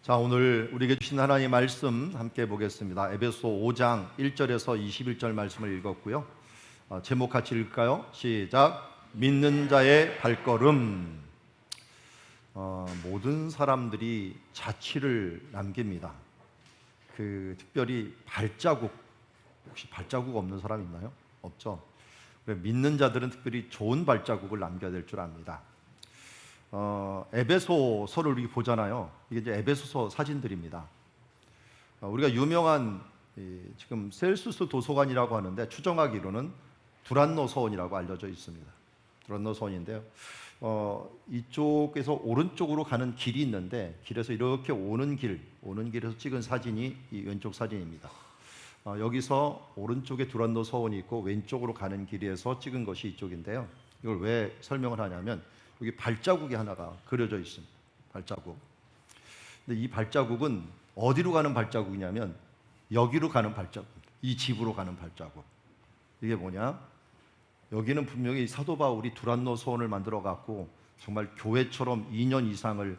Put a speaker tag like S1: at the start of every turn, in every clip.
S1: 자, 오늘 우리에게 주신 하나님의 말씀 함께 보겠습니다. 에베소 5장 1절에서 21절 말씀을 읽었고요. 제목 같이 읽을까요? 시작. 믿는 자의 발걸음. 모든 사람들이 자취를 남깁니다. 특별히 발자국. 혹시 발자국 없는 사람 있나요? 없죠. 믿는 자들은 특별히 좋은 발자국을 남겨야 될 줄 압니다. 에베소서를 우리 보잖아요. 이게 이제 에베소서 사진들입니다. 우리가 유명한 지금 셀수스 도서관이라고 하는데 추정하기로는 두란노 서원이라고 알려져 있습니다. 두란노 서원인데요. 이쪽에서 오른쪽으로 가는 길이 있는데 길에서 이렇게 오는 길에서 찍은 사진이 이 왼쪽 사진입니다. 여기서 오른쪽에 두란노 서원이 있고 왼쪽으로 가는 길에서 찍은 것이 이쪽인데요. 이걸 왜 설명을 하냐면 여기 발자국이 하나가 그려져 있습니다. 발자국. 근데 이 발자국은 어디로 가는 발자국이냐면 여기로 가는 발자국입니다. 이 집으로 가는 발자국. 이게 뭐냐? 여기는 분명히 사도 바울이 두란노 서원을 만들어 갖고 정말 교회처럼 2년 이상을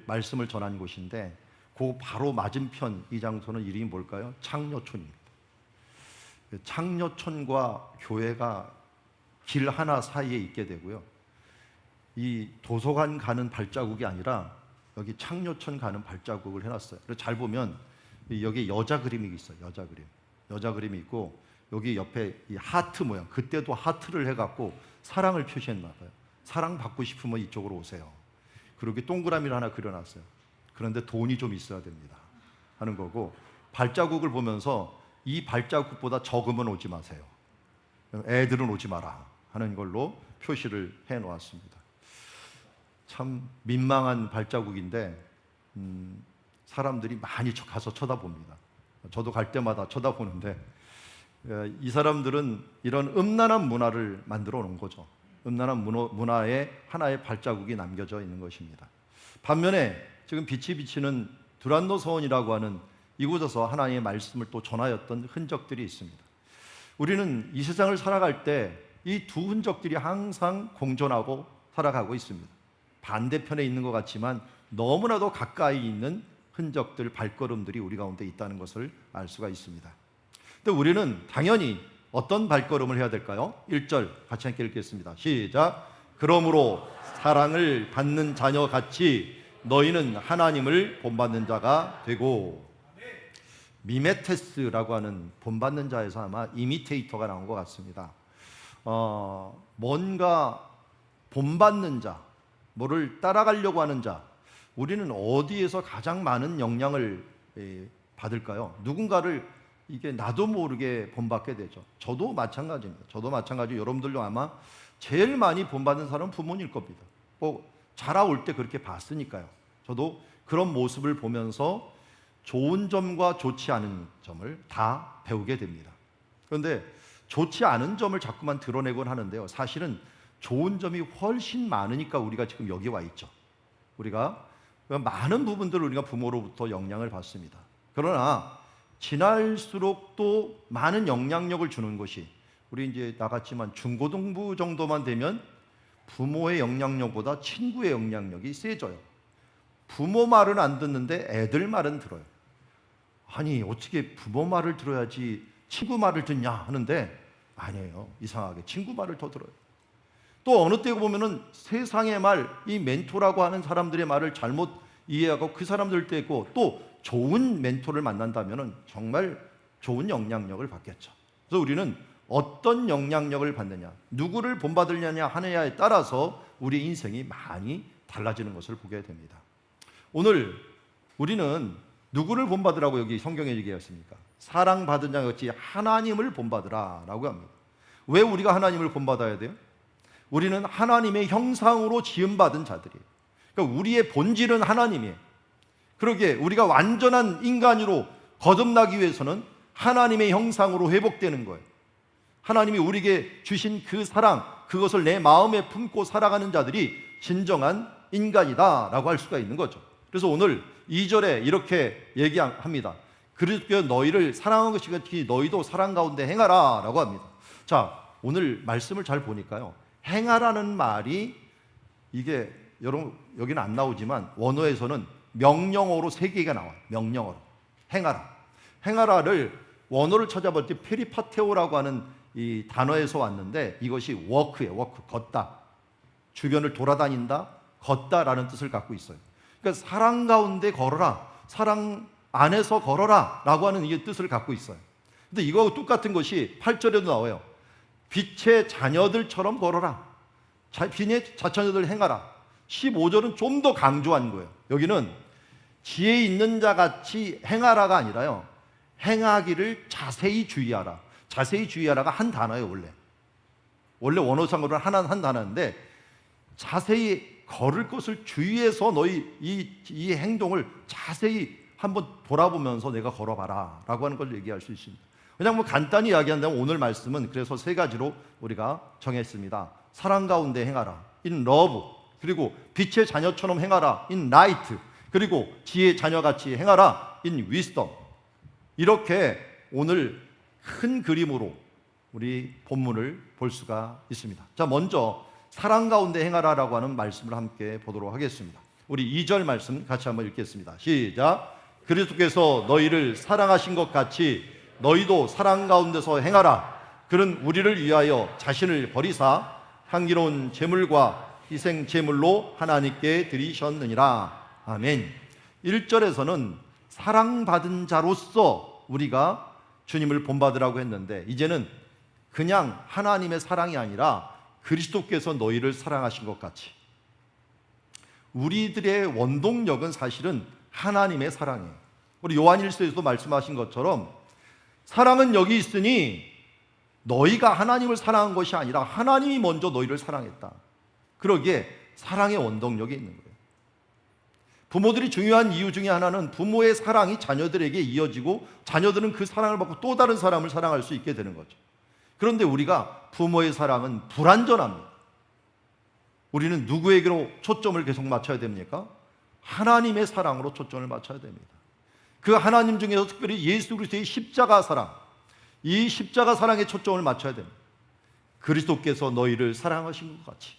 S1: 말씀을 전한 곳인데 그 바로 맞은편 이 장소는 이름이 뭘까요? 창녀촌입니다. 창녀촌과 교회가 길 하나 사이에 있게 되고요. 이 도서관 가는 발자국이 아니라 여기 창녀촌 가는 발자국을 해놨어요. 그래서 잘 보면 여기 여자 그림이 있어요. 여자 그림이 있고 여기 옆에 이 하트 모양. 그때도 하트를 해갖고 사랑을 표시했나 봐요. 사랑 받고 싶으면 이쪽으로 오세요. 그리고 여기 동그라미를 하나 그려놨어요. 그런데 돈이 좀 있어야 됩니다 하는 거고, 발자국을 보면서 이 발자국보다 적으면 오지 마세요. 애들은 오지 마라 하는 걸로 표시를 해놓았습니다. 참 민망한 발자국인데 사람들이 많이 가서 쳐다봅니다. 저도 갈 때마다 쳐다보는데 이 사람들은 이런 음란한 문화를 만들어 놓은 거죠. 음란한 문화에 하나의 발자국이 남겨져 있는 것입니다. 반면에 지금 빛이 비치는 두란노 서원이라고 하는 이곳에서 하나님의 말씀을 또 전하였던 흔적들이 있습니다. 우리는 이 세상을 살아갈 때 이 두 흔적들이 항상 공존하고 살아가고 있습니다. 반대편에 있는 것 같지만 너무나도 가까이 있는 흔적들, 발걸음들이 우리 가운데 있다는 것을 알 수가 있습니다. 근데 우리는 당연히 어떤 발걸음을 해야 될까요? 1절 같이 함께 읽겠습니다. 시작. 그러므로 사랑을 받는 자녀같이 너희는 하나님을 본받는 자가 되고. 미메테스라고 하는 본받는 자에서 아마 이미테이터가 나온 것 같습니다. 뭔가 본받는 자, 뭐를 따라가려고 하는 자, 우리는 어디에서 가장 많은 영향을 받을까요? 누군가를 이게 나도 모르게 본받게 되죠. 저도 마찬가지입니다. 여러분들도 아마 제일 많이 본받는 사람은 부모일 겁니다. 자라올 때 그렇게 봤으니까요. 저도 그런 모습을 보면서 좋은 점과 좋지 않은 점을 다 배우게 됩니다. 그런데 좋지 않은 점을 자꾸만 드러내곤 하는데요. 사실은 좋은 점이 훨씬 많으니까 우리가 지금 여기 와 있죠. 우리가 많은 부분들을 우리가 부모로부터 영향을 받습니다. 그러나 지날수록 또 많은 영향력을 주는 것이, 우리 이제 나갔지만 중고등부 정도만 되면 부모의 영향력보다 친구의 영향력이 세져요. 부모 말은 안 듣는데 애들 말은 들어요. 아니 어떻게 부모 말을 들어야지 친구 말을 듣냐 하는데 아니에요. 이상하게 친구 말을 더 들어요. 또 어느 때 보면은 세상의 말, 이 멘토라고 하는 사람들의 말을 잘못 이해하고 그 사람들 때 있고, 또 좋은 멘토를 만난다면은 정말 좋은 영향력을 받겠죠. 그래서 우리는 어떤 영향력을 받느냐, 누구를 본받으려냐 하느냐에 따라서 우리 인생이 많이 달라지는 것을 보게 됩니다. 오늘 우리는 누구를 본받으라고 여기 성경에 얘기했습니까? 사랑받은 자같이 하나님을 본받으라 라고 합니다. 왜 우리가 하나님을 본받아야 돼요? 우리는 하나님의 형상으로 지음받은 자들이에요. 그러니까 우리의 본질은 하나님이에요. 그러기에 우리가 완전한 인간으로 거듭나기 위해서는 하나님의 형상으로 회복되는 거예요. 하나님이 우리에게 주신 그 사랑, 그것을 내 마음에 품고 살아가는 자들이 진정한 인간이다 라고 할 수가 있는 거죠. 그래서 오늘 2절에 이렇게 얘기합니다. 그리스도께서 너희를 사랑한 것이 같이 너희도 사랑 가운데 행하라 라고 합니다. 자, 오늘 말씀을 잘 보니까요, 행하라는 말이 이게 여러분 여기는 안 나오지만 원어에서는 명령어로 3개가 나와요. 명령어로. 행하라. 행하라를 원어를 찾아볼 때 페리파테오라고 하는 이 단어에서 왔는데 이것이 워크예요. 워크. 걷다. 주변을 돌아다닌다. 걷다라는 뜻을 갖고 있어요. 그러니까 사랑 가운데 걸어라. 사랑 안에서 걸어라 라고 하는 이 뜻을 갖고 있어요. 근데 이거하고 똑같은 것이 8절에도 나와요. 빛의 자녀들처럼 걸어라. 빛의 자녀들 행하라. 15절은 좀 더 강조한 거예요. 여기는 지혜 있는 자 같이 행하라가 아니라요. 행하기를 자세히 주의하라. 자세히 주의하라가 한 단어예요. 원래 원어상으로는 한 단어인데 자세히 걸을 것을 주의해서 너희 이 행동을 자세히 한번 돌아보면서 내가 걸어봐라 라고 하는 걸 얘기할 수 있습니다. 그냥 뭐 간단히 이야기한다면 오늘 말씀은 그래서 3가지로 우리가 정했습니다. 사랑 가운데 행하라. in love. 그리고 빛의 자녀처럼 행하라. in light. 그리고 지혜의 자녀같이 행하라. in wisdom. 이렇게 오늘 큰 그림으로 우리 본문을 볼 수가 있습니다. 자, 먼저 사랑 가운데 행하라라고 하는 말씀을 함께 보도록 하겠습니다. 우리 2절 말씀 같이 한번 읽겠습니다. 시작. 그리스도께서 너희를 사랑하신 것 같이 너희도 사랑 가운데서 행하라. 그는 우리를 위하여 자신을 버리사 향기로운 제물과 희생 제물로 하나님께 드리셨느니라. 아멘. 1절에서는 사랑받은 자로서 우리가 주님을 본받으라고 했는데 이제는 그냥 하나님의 사랑이 아니라 그리스도께서 너희를 사랑하신 것 같이 우리들의 원동력은 사실은 하나님의 사랑이에요. 우리 요한일서에서도 말씀하신 것처럼 사랑은 여기 있으니 너희가 하나님을 사랑한 것이 아니라 하나님이 먼저 너희를 사랑했다. 그러기에 사랑의 원동력이 있는 거예요. 부모들이 중요한 이유 중에 하나는 부모의 사랑이 자녀들에게 이어지고 자녀들은 그 사랑을 받고 또 다른 사람을 사랑할 수 있게 되는 거죠. 그런데 우리가 부모의 사랑은 불완전합니다. 우리는 누구에게로 초점을 계속 맞춰야 됩니까? 하나님의 사랑으로 초점을 맞춰야 됩니다. 그 하나님 중에서 특별히 예수 그리스도의 십자가 사랑, 이 십자가 사랑에 초점을 맞춰야 됩니다. 그리스도께서 너희를 사랑하신 것 같이.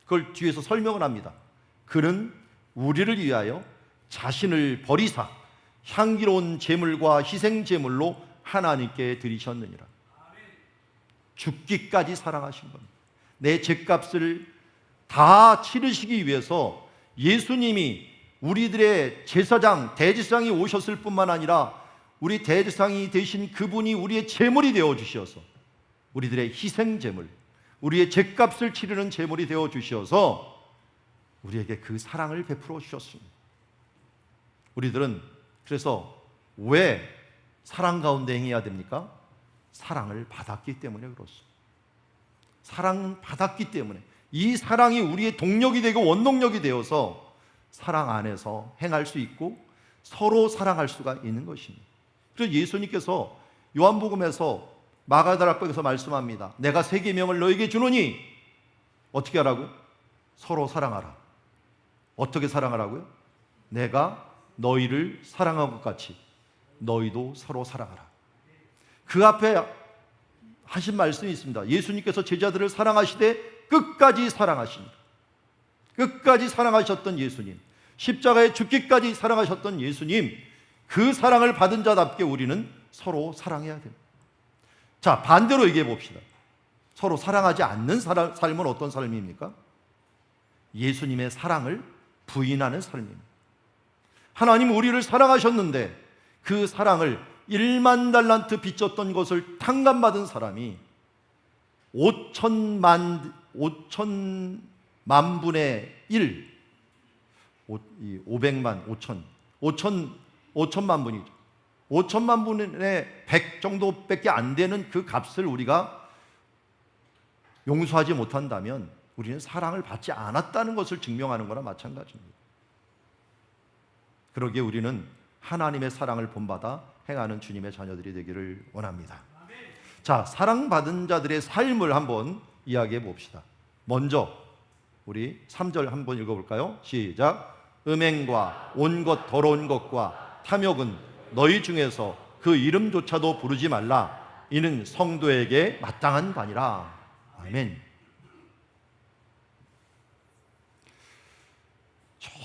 S1: 그걸 뒤에서 설명을 합니다. 그는 우리를 위하여 자신을 버리사 향기로운 제물과 희생 제물로 하나님께 드리셨느니라. 죽기까지 사랑하신 겁니다. 내 죄값을 다 치르시기 위해서 예수님이 우리들의 제사장, 대제사장이 오셨을 뿐만 아니라 우리 대제사장이 되신 그분이 우리의 제물이 되어 주셔서 우리들의 희생 제물, 우리의 죄값을 치르는 제물이 되어 주셔서 우리에게 그 사랑을 베풀어 주셨습니다. 우리들은 그래서 왜 사랑 가운데 행해야 됩니까? 사랑을 받았기 때문에 그렇습니다. 사랑 받았기 때문에 이 사랑이 우리의 동력이 되고 원동력이 되어서 사랑 안에서 행할 수 있고 서로 사랑할 수가 있는 것입니다. 그래서 예수님께서 요한복음에서 마가다락방에서 말씀합니다. 내가 새 계명을 너에게 주노니 어떻게 하라고? 서로 사랑하라. 어떻게 사랑하라고요? 내가 너희를 사랑한 것 같이 너희도 서로 사랑하라. 그 앞에 하신 말씀이 있습니다. 예수님께서 제자들을 사랑하시되 끝까지 사랑하십니다. 끝까지 사랑하셨던 예수님, 십자가에 죽기까지 사랑하셨던 예수님, 그 사랑을 받은 자답게 우리는 서로 사랑해야 됩니다. 자, 반대로 얘기해 봅시다. 서로 사랑하지 않는 삶은 어떤 삶입니까? 예수님의 사랑을 부인하는 삶입니다. 하나님 우리를 사랑하셨는데 그 사랑을 1만 달란트 빚졌던 것을 탕감받은 사람이 5천만 분의 1, 5천만 분이죠. 5천만 분의 100 정도밖에 안 되는 그 값을 우리가 용서하지 못한다면 우리는 사랑을 받지 않았다는 것을 증명하는 거나 마찬가지입니다. 그러기에 우리는 하나님의 사랑을 본받아 행하는 주님의 자녀들이 되기를 원합니다. 자, 사랑받은 자들의 삶을 한번 이야기해 봅시다. 먼저 우리 3절 한번 읽어볼까요? 시작. 음행과 온 것 더러운 것과 탐욕은 너희 중에서 그 이름조차도 부르지 말라. 이는 성도에게 마땅한 바니라. 아멘.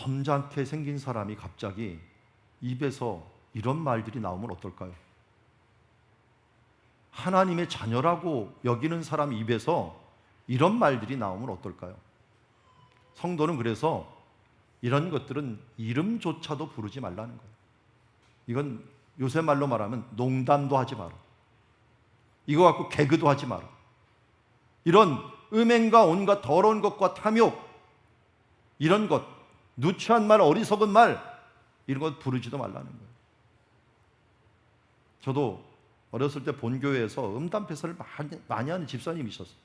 S1: 점잖게 생긴 사람이 갑자기 입에서 이런 말들이 나오면 어떨까요? 하나님의 자녀라고 여기는 사람 입에서 이런 말들이 나오면 어떨까요? 성도는 그래서 이런 것들은 이름조차도 부르지 말라는 거예요. 이건 요새 말로 말하면 농담도 하지 마라. 이거 갖고 개그도 하지 마라. 이런 음행과 온갖 더러운 것과 탐욕, 이런 것, 누추한 말, 어리석은 말, 이런 것 부르지도 말라는 거예요. 저도 어렸을 때 본교회에서 음담패설을 많이 하는 집사님이 있었어요.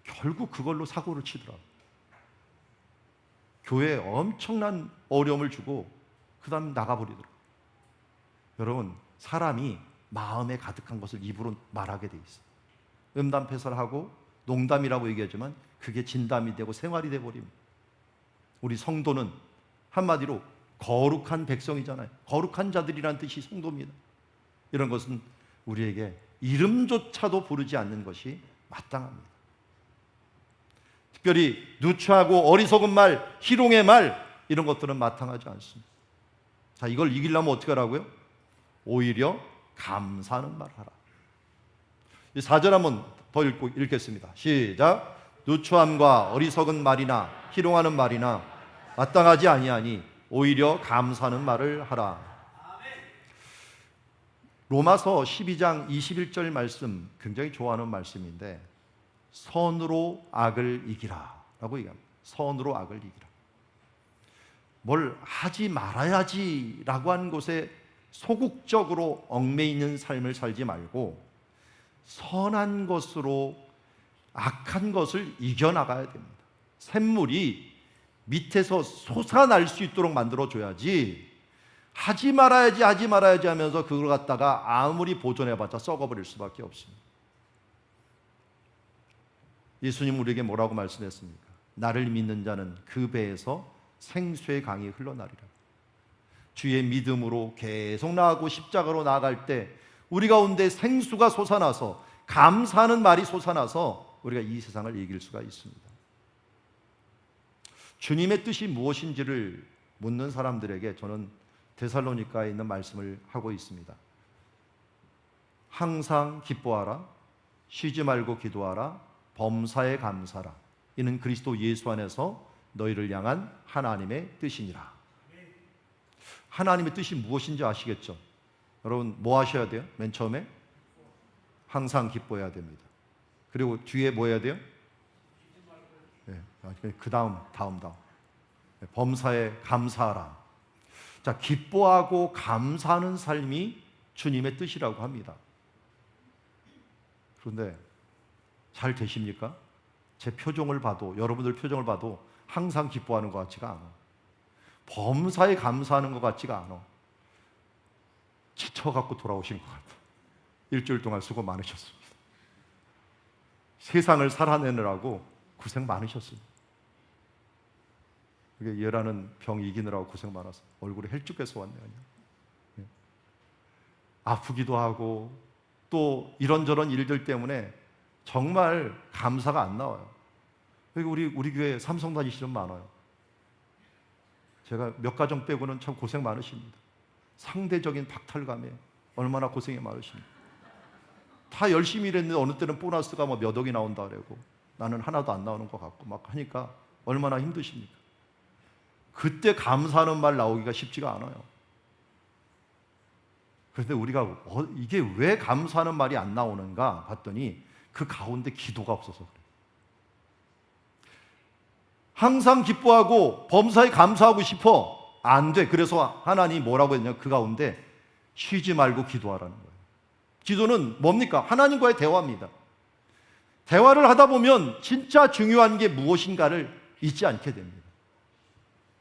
S1: 결국 그걸로 사고를 치더라고요. 교회에 엄청난 어려움을 주고 그 다음 나가버리더라고요. 여러분, 사람이 마음에 가득한 것을 입으로 말하게 돼 있어요. 음담패설하고 농담이라고 얘기하지만 그게 진담이 되고 생활이 돼버립니다. 우리 성도는 한마디로 거룩한 백성이잖아요. 거룩한 자들이란 뜻이 성도입니다. 이런 것은 우리에게 이름조차도 부르지 않는 것이 마땅합니다. 특별히 누추하고 어리석은 말, 희롱의 말, 이런 것들은 마땅하지 않습니다. 자, 이걸 이기려면 어떻게 하라고요? 오히려 감사하는 말을 하라. 이 4절 한번 더 읽겠습니다. 시작. 누추함과 어리석은 말이나 희롱하는 말이나 마땅하지 아니하니 오히려 감사하는 말을 하라. 로마서 12장 21절 말씀 굉장히 좋아하는 말씀인데, 선으로 악을 이기라 라고 얘기합니다. 선으로 악을 이기라. 뭘 하지 말아야지 라고 하는 것에 소극적으로 얽매이는 삶을 살지 말고 선한 것으로 악한 것을 이겨나가야 됩니다. 샘물이 밑에서 솟아날 수 있도록 만들어줘야지, 하지 말아야지 하면서 그걸 갖다가 아무리 보존해봤자 썩어버릴 수밖에 없습니다. 예수님 우리에게 뭐라고 말씀했습니까? 나를 믿는 자는 그 배에서 생수의 강이 흘러나리라. 주의 믿음으로 계속 나아가고 십자가로 나아갈 때 우리 가운데 생수가 솟아나서, 감사하는 말이 솟아나서 우리가 이 세상을 이길 수가 있습니다. 주님의 뜻이 무엇인지를 묻는 사람들에게 저는 데살로니가에 있는 말씀을 하고 있습니다. 항상 기뻐하라, 쉬지 말고 기도하라, 범사에 감사라. 이는 그리스도 예수 안에서 너희를 향한 하나님의 뜻이니라. 하나님의 뜻이 무엇인지 아시겠죠? 여러분, 뭐 하셔야 돼요? 맨 처음에 항상 기뻐해야 됩니다. 그리고 뒤에 뭐 해야 돼요? 네, 그 다음. 네, 범사에 감사하라. 자, 기뻐하고 감사하는 삶이 주님의 뜻이라고 합니다. 그런데 잘 되십니까? 제 표정을 봐도, 여러분들 표정을 봐도 항상 기뻐하는 것 같지가 않아. 범사에 감사하는 것 같지가 않아. 지쳐갖고 돌아오신 것 같아. 일주일 동안 수고 많으셨습니다. 세상을 살아내느라고 고생 많으셨습니다. 이게 얘라는 병 이기느라고 고생 많아서 얼굴이 헬쭉해서 왔네요. 네. 아프기도 하고 또 이런저런 일들 때문에 정말 감사가 안 나와요. 우리 교회 삼성 다니시는 분 많아요. 제가 몇 가정 빼고는 참 고생 많으십니다. 상대적인 박탈감에 얼마나 고생이 많으십니까? 다 열심히 일했는데 어느 때는 보너스가 뭐 몇 억이 나온다 그러고 나는 하나도 안 나오는 것 같고 막 하니까 얼마나 힘드십니까? 그때 감사하는 말 나오기가 쉽지가 않아요. 그런데 우리가 이게 왜 감사하는 말이 안 나오는가 봤더니 그 가운데 기도가 없어서 그래요. 항상 기뻐하고 범사에 감사하고 싶어. 안 돼. 그래서 하나님이 뭐라고 했냐? 그 가운데 쉬지 말고 기도하라는 거예요. 기도는 뭡니까? 하나님과의 대화입니다. 대화를 하다 보면 진짜 중요한 게 무엇인가를 잊지 않게 됩니다.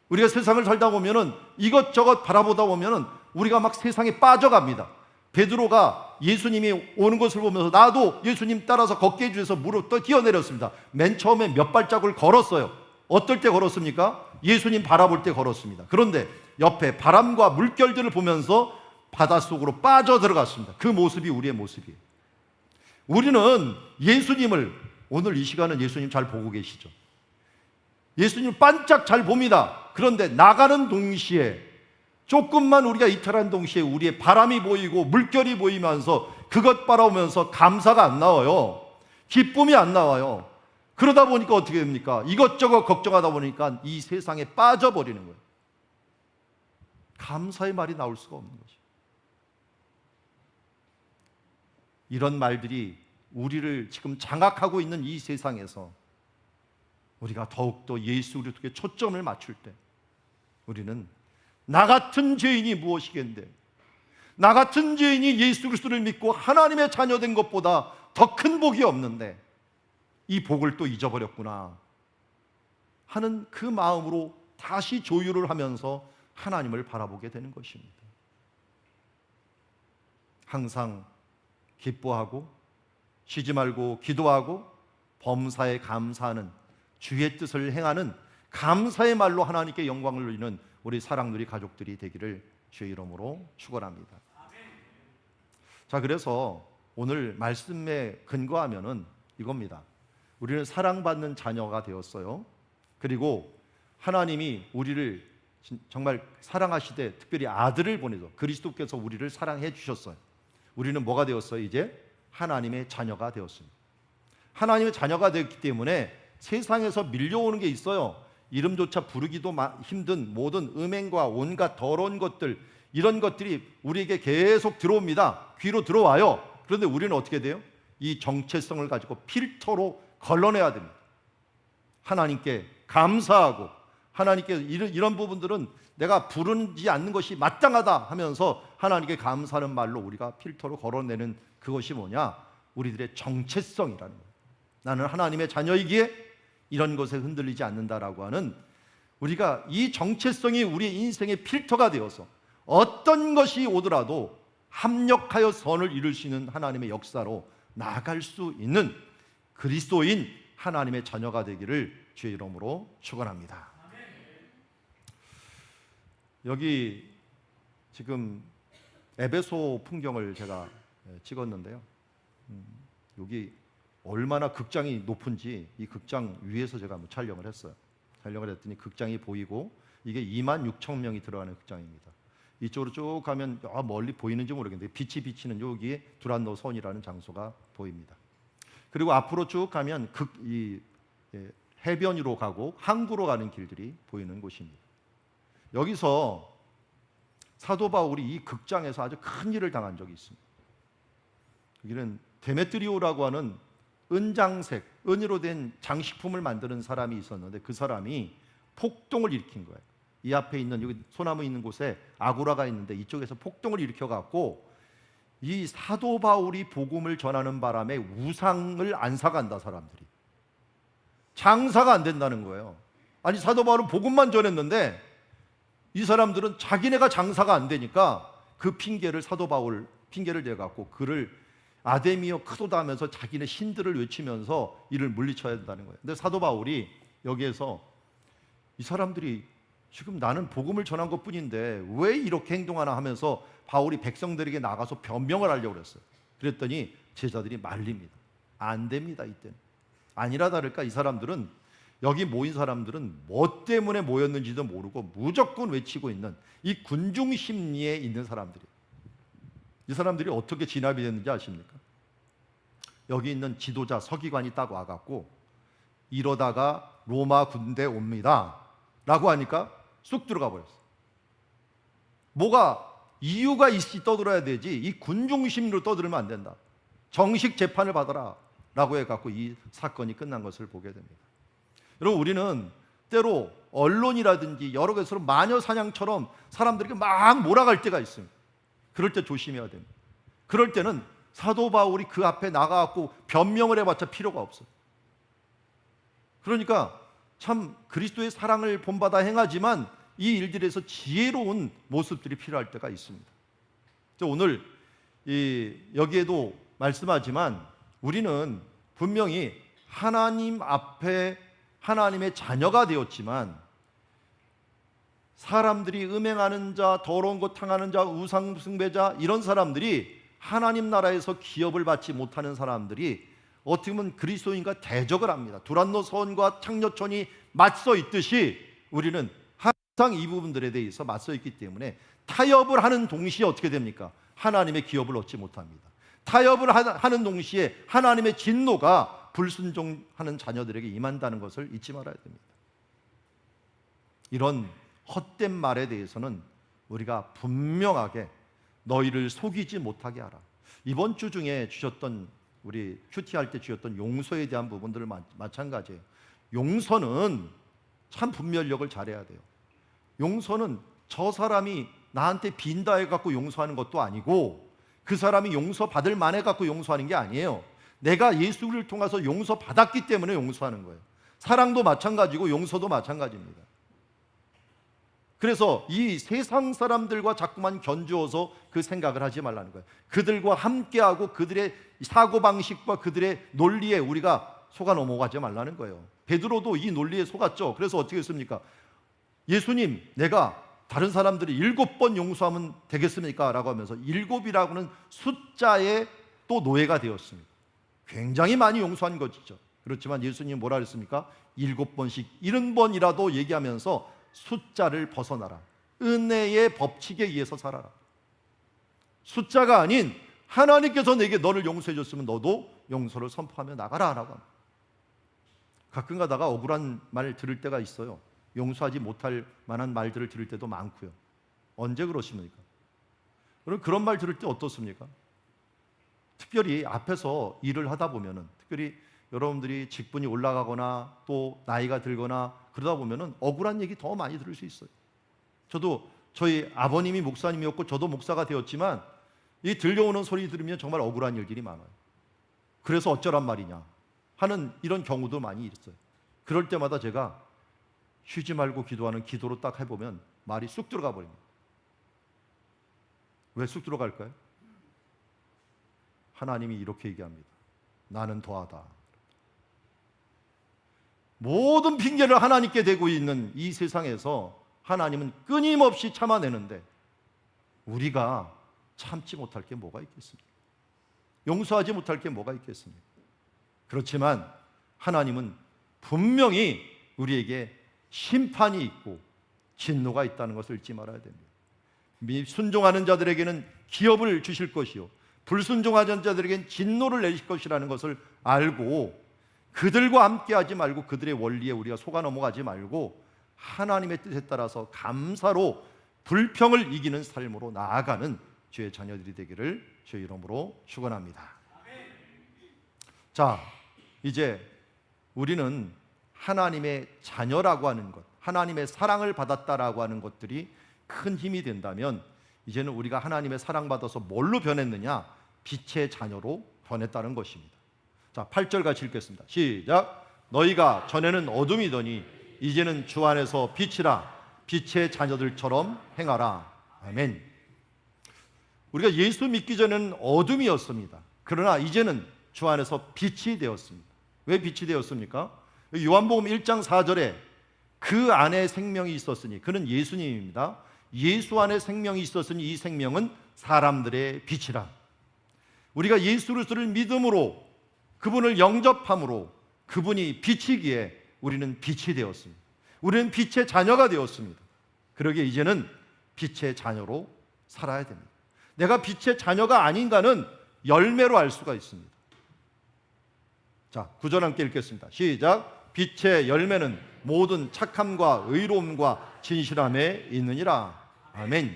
S1: 우리가 세상을 살다 보면은 이것저것 바라보다 보면은 우리가 막 세상에 빠져갑니다. 베드로가 예수님이 오는 것을 보면서 나도 예수님 따라서 걷게 해주셔서 무릎 또 뛰어내렸습니다. 맨 처음에 몇 발자국을 걸었어요. 어떨 때 걸었습니까? 예수님 바라볼 때 걸었습니다. 그런데 옆에 바람과 물결들을 보면서 바닷속으로 빠져들어갔습니다. 그 모습이 우리의 모습이에요. 우리는 예수님을, 오늘 이 시간은 예수님 잘 보고 계시죠? 예수님 반짝 잘 봅니다. 그런데 나가는 동시에 조금만 우리가 이탈한 동시에 우리의 바람이 보이고 물결이 보이면서 그것 바라보면서 감사가 안 나와요. 기쁨이 안 나와요. 그러다 보니까 어떻게 됩니까? 이것저것 걱정하다 보니까 이 세상에 빠져버리는 거예요. 감사의 말이 나올 수가 없는 거죠. 이런 말들이 우리를 지금 장악하고 있는 이 세상에서 우리가 더욱더 예수 그리스도께 초점을 맞출 때 우리는 나 같은 죄인이 무엇이겠는데, 나 같은 죄인이 예수 그리스도를 믿고 하나님의 자녀된 것보다 더 큰 복이 없는데 이 복을 또 잊어버렸구나 하는 그 마음으로 다시 조율을 하면서 하나님을 바라보게 되는 것입니다. 항상 기뻐하고 쉬지 말고 기도하고 범사에 감사하는 주의 뜻을 행하는 감사의 말로 하나님께 영광을 돌리는 우리 사랑누리 가족들이 되기를 주의 이름으로 축원합니다. 자, 그래서 오늘 말씀에 근거하면은 이겁니다. 우리는 사랑받는 자녀가 되었어요. 그리고 하나님이 우리를 정말 사랑하시되 특별히 아들을 보내서 그리스도께서 우리를 사랑해 주셨어요. 우리는 뭐가 되었어요? 이제 하나님의 자녀가 되었습니다. 하나님의 자녀가 되었기 때문에 세상에서 밀려오는 게 있어요. 이름조차 부르기도 힘든 모든 음행과 온갖 더러운 것들, 이런 것들이 우리에게 계속 들어옵니다. 귀로 들어와요. 그런데 우리는 어떻게 돼요? 이 정체성을 가지고 필터로 걸러내야 됩니다. 하나님께 감사하고 하나님께 이런 부분들은 내가 부르지 않는 것이 마땅하다 하면서 하나님께 감사하는 말로 우리가 필터로 걸어내는 그것이 뭐냐? 우리들의 정체성이라는 거예요. 나는 하나님의 자녀이기에 이런 것에 흔들리지 않는다라고 하는, 우리가 이 정체성이 우리의 인생의 필터가 되어서 어떤 것이 오더라도 합력하여 선을 이룰 수 있는 하나님의 역사로 나아갈 수 있는 그리스도인 하나님의 자녀가 되기를 주의 이름으로 축원합니다. 여기 지금 에베소 풍경을 제가 찍었는데요. 여기 얼마나 극장이 높은지 이 극장 위에서 제가 한번 촬영을 했어요. 촬영을 했더니 극장이 보이고 이게 26,000명이 들어가는 극장입니다. 이쪽으로 쭉 가면 멀리 보이는지 모르겠는데 빛이 비치는 여기에 두란노 선이라는 장소가 보입니다. 그리고 앞으로 쭉 가면 해변으로 가고 항구로 가는 길들이 보이는 곳입니다. 여기서 사도 바울이 이 극장에서 아주 큰 일을 당한 적이 있습니다. 여기는 데메트리오라고 하는 은장색, 은으로 된 장식품을 만드는 사람이 있었는데 그 사람이 폭동을 일으킨 거예요. 이 앞에 있는 여기 소나무 있는 곳에 아고라가 있는데 이쪽에서 폭동을 일으켜갖고 이 사도 바울이 복음을 전하는 바람에 우상을 안 사간다. 사람들이 장사가 안 된다는 거예요. 아니, 사도 바울은 복음만 전했는데 이 사람들은 자기네가 장사가 안 되니까 그 핑계를 사도 바울 핑계를 대갖고 그를 아데미어 크도다 하면서 자기네 신들을 외치면서 이를 물리쳐야 된다는 거예요. 근데 사도 바울이 여기에서 이 사람들이 지금 나는 복음을 전한 것뿐인데 왜 이렇게 행동하나 하면서 바울이 백성들에게 나가서 변명을 하려고 그랬어요. 그랬더니 제자들이 말립니다. 안 됩니다. 이때는 아니라 다를까 이 사람들은, 여기 모인 사람들은 뭐 때문에 모였는지도 모르고 무조건 외치고 있는 이 군중 심리에 있는 사람들이에요. 이 사람들이 어떻게 진압이 됐는지 아십니까? 여기 있는 지도자 서기관이 딱 와갖고 이러다가 로마 군대 옵니다 라고 하니까 쑥 들어가 버렸어요. 뭐가 이유가 있이 떠들어야 되지 이 군중심리로 떠들면 안 된다. 정식 재판을 받아라 라고 해갖고 이 사건이 끝난 것을 보게 됩니다. 여러분, 우리는 때로 언론이라든지 여러 곳으로 마녀사냥처럼 사람들에게 막 몰아갈 때가 있습니다. 그럴 때 조심해야 됩니다. 그럴 때는 사도 바울이 그 앞에 나가갖고 변명을 해봤자 필요가 없어요. 그러니까 참 그리스도의 사랑을 본받아 행하지만 이 일들에서 지혜로운 모습들이 필요할 때가 있습니다. 오늘 여기에도 말씀하지만 우리는 분명히 하나님 앞에 하나님의 자녀가 되었지만 사람들이 음행하는 자, 더러운 것 탕하는 자, 우상 숭배자, 이런 사람들이 하나님 나라에서 기업을 받지 못하는 사람들이 어떻게 보면 그리스도인과 대적을 합니다. 두란노 선과 창녀촌이 맞서 있듯이 우리는 항상 이 부분들에 대해서 맞서 있기 때문에 타협을 하는 동시에 어떻게 됩니까? 하나님의 기업을 얻지 못합니다. 타협을 하는 동시에 하나님의 진노가 불순종하는 자녀들에게 임한다는 것을 잊지 말아야 됩니다. 이런 헛된 말에 대해서는 우리가 분명하게 너희를 속이지 못하게 하라. 이번 주 중에 주셨던, 우리 큐티할 때 주셨던 용서에 대한 부분들을 마찬가지예요. 용서는 참 분별력을 잘해야 돼요. 용서는 저 사람이 나한테 빈다 해갖고 용서하는 것도 아니고, 그 사람이 용서받을 만해갖고 용서하는 게 아니에요. 내가 예수를 통해서 용서받았기 때문에 용서하는 거예요. 사랑도 마찬가지고 용서도 마찬가지입니다. 그래서 이 세상 사람들과 자꾸만 견주어서 그 생각을 하지 말라는 거예요. 그들과 함께하고 그들의 사고방식과 그들의 논리에 우리가 속아 넘어가지 말라는 거예요. 베드로도 이 논리에 속았죠. 그래서 어떻게 했습니까? 예수님, 내가 다른 사람들이 7번 용서하면 되겠습니까? 라고 하면서 7이라고는 숫자에 또 노예가 되었습니다. 굉장히 많이 용서한 것이죠. 그렇지만 예수님 뭐라 그랬습니까? 7번씩 70번이라도 얘기하면서 숫자를 벗어나라. 은혜의 법칙에 의해서 살아라. 숫자가 아닌 하나님께서 내게 너를 용서해 줬으면 너도 용서를 선포하며 나가라 라고 합니다. 가끔 가다가 억울한 말 들을 때가 있어요. 용서하지 못할 만한 말들을 들을 때도 많고요. 언제 그러십니까? 그런 말 들을 때 어떻습니까? 특별히 앞에서 일을 하다 보면은, 특별히 여러분들이 직분이 올라가거나 또 나이가 들거나 그러다 보면은 억울한 얘기 더 많이 들을 수 있어요. 저도 저희 아버님이 목사님이었고 저도 목사가 되었지만 이 들려오는 소리 들으면 정말 억울한 일들이 많아요. 그래서 어쩌란 말이냐 하는 이런 경우도 많이 있어요. 그럴 때마다 제가 쉬지 말고 기도하는 기도로 딱 해보면 말이 쑥 들어가 버립니다. 왜 쑥 들어갈까요? 하나님이 이렇게 얘기합니다. 나는 더하다. 모든 핑계를 하나님께 대고 있는 이 세상에서 하나님은 끊임없이 참아내는데 우리가 참지 못할 게 뭐가 있겠습니까? 용서하지 못할 게 뭐가 있겠습니까? 그렇지만 하나님은 분명히 우리에게 심판이 있고 진노가 있다는 것을 잊지 말아야 됩니다. 순종하는 자들에게는 기업을 주실 것이요 불순종하는 자들에게는 진노를 내실 것이라는 것을 알고 그들과 함께하지 말고 그들의 원리에 우리가 속아 넘어가지 말고 하나님의 뜻에 따라서 감사로 불평을 이기는 삶으로 나아가는 주의 자녀들이 되기를 주의 이름으로 축원합니다. 자, 이제 우리는 하나님의 자녀라고 하는 것, 하나님의 사랑을 받았다라고 하는 것들이 큰 힘이 된다면 이제는 우리가 하나님의 사랑받아서 뭘로 변했느냐? 빛의 자녀로 변했다는 것입니다. 자, 8절 같이 읽겠습니다. 시작. 너희가 전에는 어둠이더니 이제는 주 안에서 빛이라. 빛의 자녀들처럼 행하라. 아멘. 우리가 예수 믿기 전에는 어둠이었습니다. 그러나 이제는 주 안에서 빛이 되었습니다. 왜 빛이 되었습니까? 요한복음 1장 4절에 그 안에 생명이 있었으니, 그는 예수님입니다. 예수 안에 생명이 있었으니 이 생명은 사람들의 빛이라. 우리가 예수 그리스도를 믿음으로 그분을 영접함으로 그분이 빛이기에 우리는 빛이 되었습니다. 우리는 빛의 자녀가 되었습니다. 그러기에 이제는 빛의 자녀로 살아야 됩니다. 내가 빛의 자녀가 아닌가는 열매로 알 수가 있습니다. 자, 9절 함께 읽겠습니다. 시작. 빛의 열매는 모든 착함과 의로움과 진실함에 있느니라. 아멘.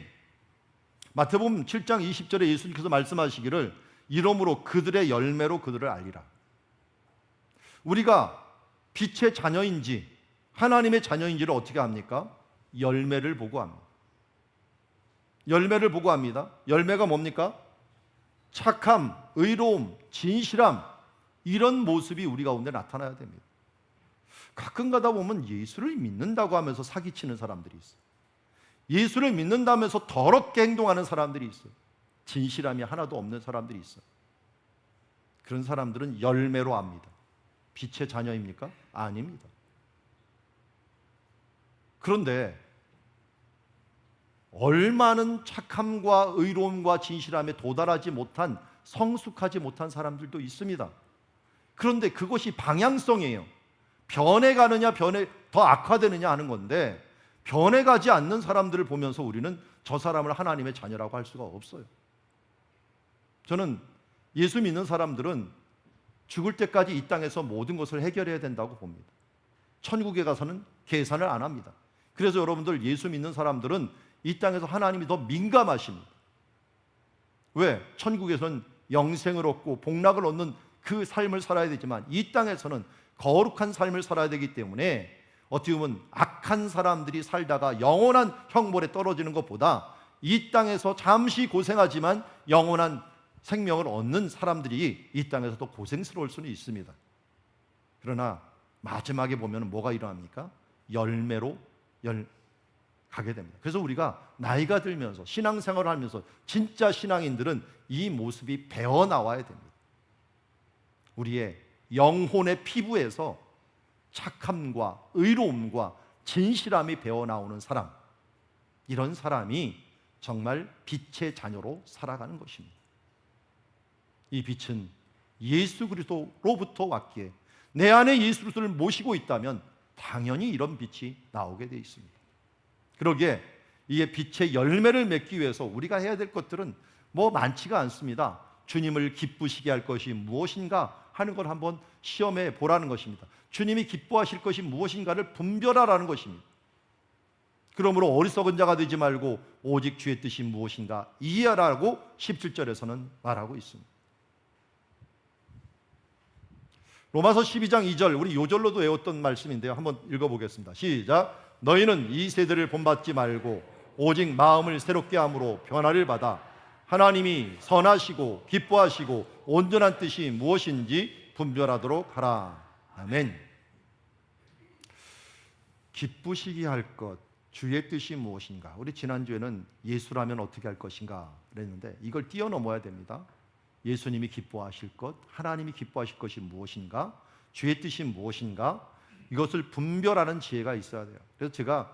S1: 마태복음 7장 20절에 예수님께서 말씀하시기를 이러므로 그들의 열매로 그들을 알리라. 우리가 빛의 자녀인지 하나님의 자녀인지를 어떻게 합니까? 열매를 보고 합니다. 열매를 보고 합니다. 열매가 뭡니까? 착함, 의로움, 진실함, 이런 모습이 우리 가운데 나타나야 됩니다. 가끔 가다 보면 예수를 믿는다고 하면서 사기치는 사람들이 있어요. 예수를 믿는다면서 더럽게 행동하는 사람들이 있어요. 진실함이 하나도 없는 사람들이 있어요. 그런 사람들은 열매로 압니다. 빛의 자녀입니까? 아닙니다. 그런데 얼마는 착함과 의로움과 진실함에 도달하지 못한, 성숙하지 못한 사람들도 있습니다. 그런데 그것이 방향성이에요. 변해가느냐 더 악화되느냐 하는 건데, 변해가지 않는 사람들을 보면서 우리는 저 사람을 하나님의 자녀라고 할 수가 없어요. 저는 예수 믿는 사람들은 죽을 때까지 이 땅에서 모든 것을 해결해야 된다고 봅니다. 천국에 가서는 계산을 안 합니다. 그래서 여러분들 예수 믿는 사람들은 이 땅에서 하나님이 더 민감하십니다. 왜? 천국에서는 영생을 얻고 복락을 얻는 그 삶을 살아야 되지만 이 땅에서는 거룩한 삶을 살아야 되기 때문에 어떻게 보면 악한 사람들이 살다가 영원한 형벌에 떨어지는 것보다 이 땅에서 잠시 고생하지만 영원한 생명을 얻는 사람들이 이 땅에서 더 고생스러울 수는 있습니다. 그러나 마지막에 보면 뭐가 일어납니까? 열매로 가게 됩니다. 그래서 우리가 나이가 들면서 신앙생활을 하면서 진짜 신앙인들은 이 모습이 배어 나와야 됩니다. 우리의 영혼의 피부에서 착함과 의로움과 진실함이 배어 나오는 사람, 이런 사람이 정말 빛의 자녀로 살아가는 것입니다. 이 빛은 예수 그리스도로부터 왔기에 내 안에 예수 그리스도를 모시고 있다면 당연히 이런 빛이 나오게 되어 있습니다. 그러기에 이게 빛의 열매를 맺기 위해서 우리가 해야 될 것들은 뭐 많지가 않습니다. 주님을 기쁘시게 할 것이 무엇인가 하는 걸 한번 시험해 보라는 것입니다. 주님이 기뻐하실 것이 무엇인가를 분별하라는 것입니다. 그러므로 어리석은 자가 되지 말고 오직 주의 뜻이 무엇인가 이해하라고 17절에서는 말하고 있습니다. 로마서 12장 2절, 우리 요절로도 외웠던 말씀인데요. 한번 읽어보겠습니다. 시작. 너희는 이 세대를 본받지 말고 오직 마음을 새롭게 함으로 변화를 받아 하나님이 선하시고 기뻐하시고 온전한 뜻이 무엇인지 분별하도록 하라. 아멘. 기쁘시게 할 것, 주의 뜻이 무엇인가. 우리 지난주에는 예수라면 어떻게 할 것인가 그랬는데 이걸 뛰어넘어야 됩니다. 예수님이 기뻐하실 것, 하나님이 기뻐하실 것이 무엇인가, 주의 뜻이 무엇인가, 이것을 분별하는 지혜가 있어야 돼요. 그래서 제가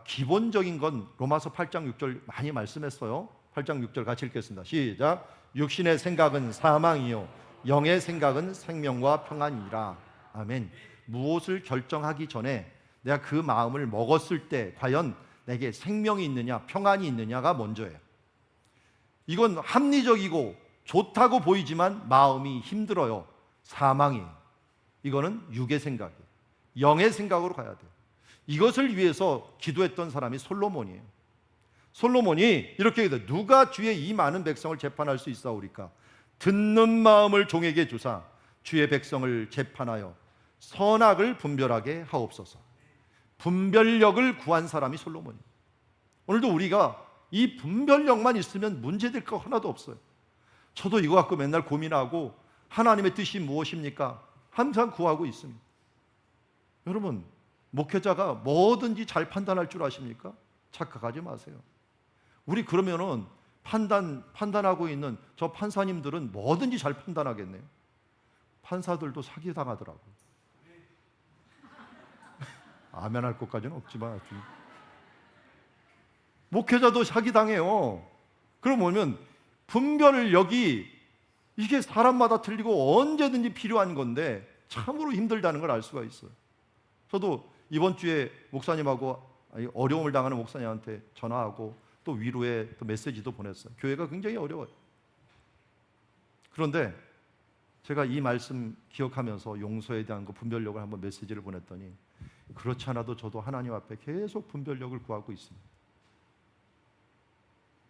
S1: 기본적인 건 로마서 8장 6절 많이 말씀했어요. 8장 6절 같이 읽겠습니다. 시작. 육신의 생각은 사망이요 영의 생각은 생명과 평안이라. 아멘. 무엇을 결정하기 전에 내가 그 마음을 먹었을 때 과연 내게 생명이 있느냐 평안이 있느냐가 먼저예요. 이건 합리적이고 좋다고 보이지만 마음이 힘들어요. 사망이에요. 이거는 육의 생각이에요. 영의 생각으로 가야 돼요. 이것을 위해서 기도했던 사람이 솔로몬이에요. 솔로몬이 이렇게 얘기해요. 누가 주의 이 많은 백성을 재판할 수 있사오리까? 듣는 마음을 종에게 주사 주의 백성을 재판하여 선악을 분별하게 하옵소서. 분별력을 구한 사람이 솔로몬이에요. 오늘도 우리가 이 분별력만 있으면 문제될 거 하나도 없어요. 저도 이거 갖고 맨날 고민하고 하나님의 뜻이 무엇입니까? 항상 구하고 있습니다. 여러분, 목회자가 뭐든지 잘 판단할 줄 아십니까? 착각하지 마세요. 우리 그러면은 판단하고 있는 저 판사님들은 뭐든지 잘 판단하겠네요. 판사들도 사기당하더라고요. 아멘 할 것까지는 없지만 목회자도 사기당해요. 그럼 뭐냐면 분별력이 이게 사람마다 틀리고 언제든지 필요한 건데 참으로 힘들다는 걸 알 수가 있어요. 저도 이번 주에 목사님하고 어려움을 당하는 목사님한테 전화하고 또 위로의 또 메시지도 보냈어요. 교회가 굉장히 어려워요. 그런데 제가 이 말씀 기억하면서 용서에 대한 그 분별력을 한번 메시지를 보냈더니 그렇지 않아도 저도 하나님 앞에 계속 분별력을 구하고 있습니다.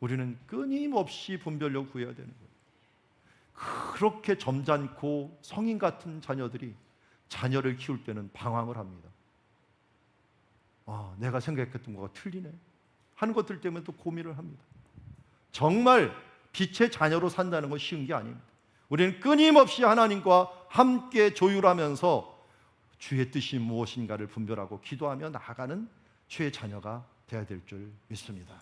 S1: 우리는 끊임없이 분별력을 구해야 되는 거예요. 그렇게 점잖고 성인 같은 자녀들이 자녀를 키울 때는 방황을 합니다. 내가 생각했던 거가 틀리네 하는 것들 때문에 또 고민을 합니다. 정말 빛의 자녀로 산다는 건 쉬운 게 아닙니다. 우리는 끊임없이 하나님과 함께 조율하면서 주의 뜻이 무엇인가를 분별하고 기도하며 나아가는 주의 자녀가 되어야 될 줄 믿습니다.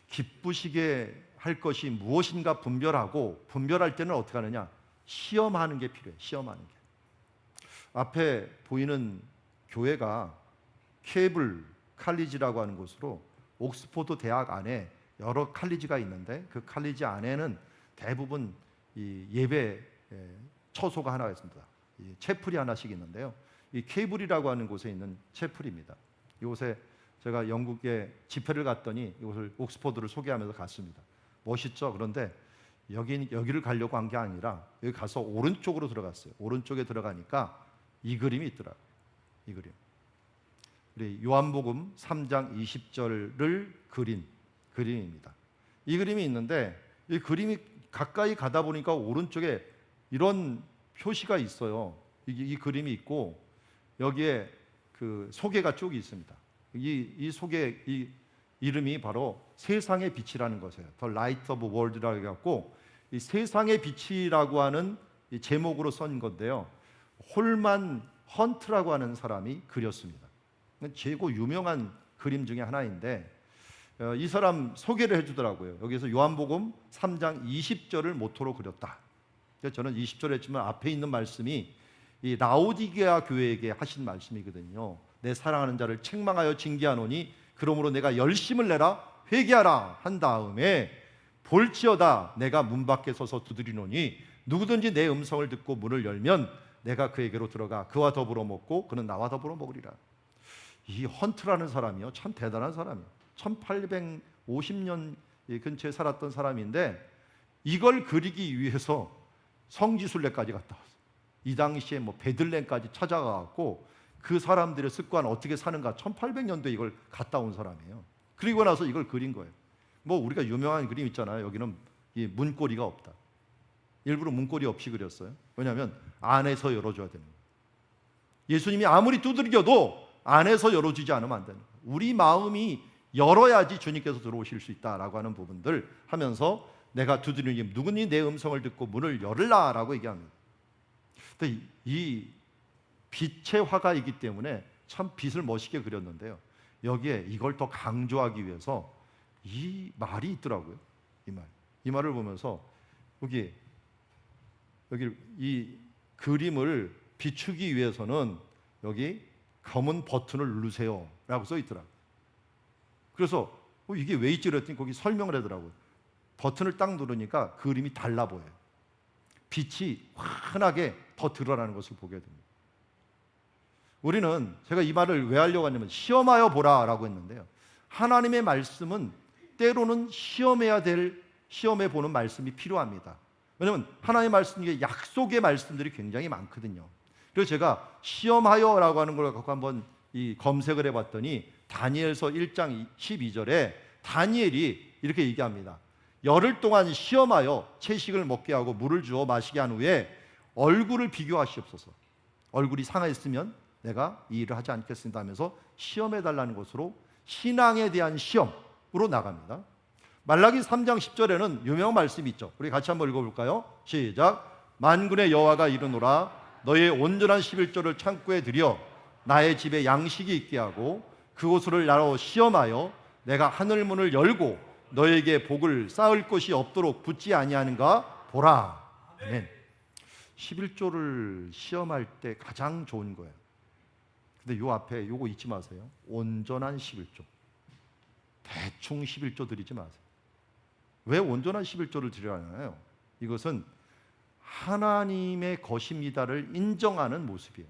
S1: 기쁘시게 할 것이 무엇인가 분별하고, 분별할 때는 어떻게 하느냐? 시험하는 게 필요해요. 시험하는 게. 앞에 보이는 교회가 케이블 칼리지라고 하는 곳으로 옥스포드 대학 안에 여러 칼리지가 있는데 그 칼리지 안에는 대부분 이 예배 처소가 하나 있습니다. 이 채플이 하나씩 있는데요. 이 케이블이라고 하는 곳에 있는 채플입니다. 이곳에 제가 영국에 집회를 갔더니 이곳을 옥스퍼드를 소개하면서 갔습니다. 멋있죠? 그런데 여기를 가려고 한 게 아니라 여기 가서 오른쪽으로 들어갔어요. 오른쪽에 들어가니까 이 그림이 있더라고요. 이 그림. 우리 요한복음 3장 20절을 그린 그림입니다. 이 그림이 있는데 이 그림이 가까이 가다 보니까 오른쪽에 이런 표시가 있어요. 이 그림이 있고 여기에 그 소개가 쭉 있습니다. 이 소개 이 이름이 바로 세상의 빛이라는 것이에요. The Light of the World라고 해갖고 이 세상의 빛이라고 하는 이 제목으로 쓴 건데요. 홀만 헌트라고 하는 사람이 그렸습니다. 최고 유명한 그림 중에 하나인데 이 사람 소개를 해주더라고요. 여기서 요한복음 3장 20절을 모토로 그렸다. 저는 20절 했지만 앞에 있는 말씀이 이 라오디게아 교회에게 하신 말씀이거든요. 내 사랑하는 자를 책망하여 징계하노니 그러므로 내가 열심을 내라 회개하라 한 다음에 볼지어다 내가 문 밖에 서서 두드리노니 누구든지 내 음성을 듣고 문을 열면 내가 그에게로 들어가 그와 더불어 먹고 그는 나와 더불어 먹으리라. 이 헌트라는 사람이요 참 대단한 사람이에요. 1850년 근처에 살았던 사람인데 이걸 그리기 위해서 성지순례까지 갔다 왔어요. 이 당시에 뭐 베들렘까지 찾아가고 그 사람들의 습관 어떻게 사는가 1800년도에 이걸 갔다 온 사람이에요. 그리고 나서 이걸 그린 거예요. 뭐 우리가 유명한 그림 있잖아요. 여기는 이 문고리가 없다. 일부러 문고리 없이 그렸어요. 왜냐하면 안에서 열어줘야 되는 거예요. 예수님이 아무리 두들겨도 안에서 열어주지 않으면 안 되는 거예요. 우리 마음이 열어야지 주님께서 들어오실 수 있다라고 하는 부분들 하면서 내가 두드리니 누구니 내 음성을 듣고 문을 열으라라고 얘기합니다. 근데 이 빛의 화가이기 때문에 참 빛을 멋있게 그렸는데요. 여기에 이걸 더 강조하기 위해서 이 말이 있더라고요. 이 말을 보면서 여기 이 그림을 비추기 위해서는 여기 검은 버튼을 누르세요라고 써 있더라고요. 그래서 이게 왜 있지 그랬더니 거기 설명을 하더라고요. 버튼을 딱 누르니까 그림이 달라 보여요. 빛이 환하게 더 드러나는 것을 보게 됩니다. 우리는 제가 이 말을 왜 하려고 하냐면 시험하여 보라라고 했는데요. 하나님의 말씀은 때로는 시험해 보는 말씀이 필요합니다. 왜냐하면 하나님의 말씀 중에 약속의 말씀들이 굉장히 많거든요. 그래서 제가 시험하여라고 하는 걸 갖고 한번 검색을 해봤더니 다니엘서 1장 12절에 다니엘이 이렇게 얘기합니다. 열흘 동안 시험하여 채식을 먹게 하고 물을 주어 마시게 한 후에 얼굴을 비교하시옵소서. 얼굴이 상하였으면 내가 이 일을 하지 않겠습니다 하면서 시험해달라는 것으로 신앙에 대한 시험으로 나갑니다. 말라기 3장 10절에는 유명한 말씀이 있죠. 우리 같이 한번 읽어볼까요? 시작. 만군의 여호와가 이르노라 너의 온전한 11조를 창고에 들여 나의 집에 양식이 있게 하고 그곳을 나로 시험하여 내가 하늘문을 열고 너에게 복을 쌓을 것이 없도록 붙지 아니하는가 보라. 아멘. 11조를 시험할 때 가장 좋은 거예요. 근데 요 앞에 요거 잊지 마세요. 온전한 11조. 대충 11조 드리지 마세요. 왜 온전한 11조를 드려야 하나요? 이것은 하나님의 것입니다를 인정하는 모습이에요.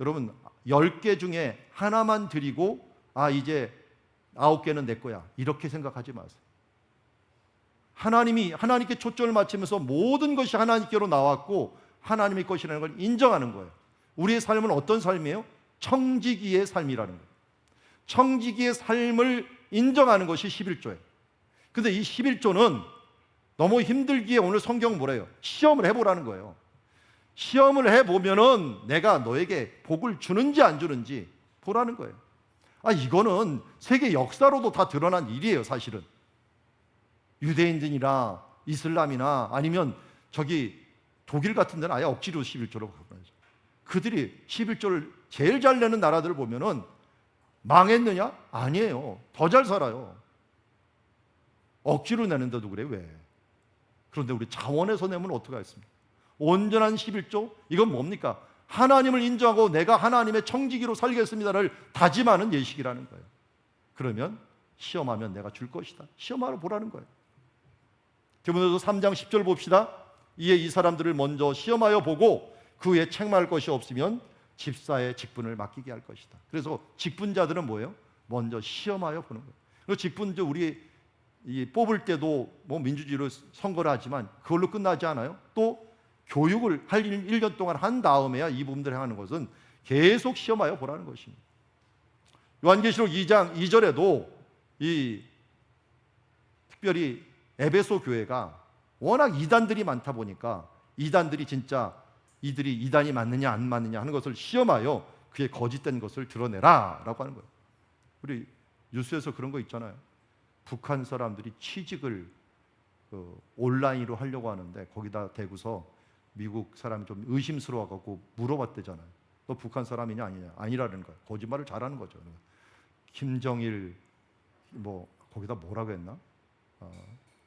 S1: 여러분 10개 중에 하나만 드리고 이제 9개는 내 거야 이렇게 생각하지 마세요. 하나님께 초점을 맞추면서 모든 것이 하나님께로 나왔고 하나님의 것이라는 걸 인정하는 거예요. 우리의 삶은 어떤 삶이에요? 청지기의 삶이라는 거예요. 청지기의 삶을 인정하는 것이 11조예요. 근데 이 11조는 너무 힘들기에 오늘 성경은 뭐래요? 시험을 해보라는 거예요. 시험을 해보면은 내가 너에게 복을 주는지 안 주는지 보라는 거예요. 이거는 세계 역사로도 다 드러난 일이에요. 사실은 유대인들이나 이슬람이나 아니면 저기 독일 같은 데는 아예 억지로 11조로 갖고 나죠. 그들이 11조를 제일 잘 내는 나라들을 보면은 망했느냐? 아니에요. 더 잘 살아요. 억지로 내는데도 그래. 왜? 그런데 우리 자원에서 내면 어떡하겠습니까? 온전한 11조? 이건 뭡니까? 하나님을 인정하고 내가 하나님의 청지기로 살겠습니다를 다짐하는 예식이라는 거예요. 그러면 시험하면 내가 줄 것이다. 시험하러 보라는 거예요. 디모데후서 3장 10절 봅시다. 이에 이 사람들을 먼저 시험하여 보고 그 후에 책망할 것이 없으면 집사의 직분을 맡기게 할 것이다. 그래서 직분자들은 뭐예요? 먼저 시험하여 보는 거예요. 그리고 직분자 우리 뽑을 때도 뭐 민주주의로 선거를 하지만 그걸로 끝나지 않아요. 또 교육을 할 1년 동안 한 다음에야 이 부분들을 하는 것은 계속 시험하여 보라는 것입니다. 요한계시록 2장 2절에도 특별히 에베소 교회가 워낙 이단들이 많다 보니까 이단들이 진짜 이들이 이단이 맞느냐 안 맞느냐 하는 것을 시험하여 그의 거짓된 것을 드러내라 라고 하는 거예요. 우리 뉴스에서 그런 거 있잖아요. 북한 사람들이 취직을 온라인으로 하려고 하는데 거기다 대고서 미국 사람이 좀 의심스러워갖고 물어봤대잖아요. 너 북한 사람이냐 아니냐? 아니라는 거예요. 거짓말을 잘하는 거죠. 김정일 뭐 거기다 뭐라고 했나?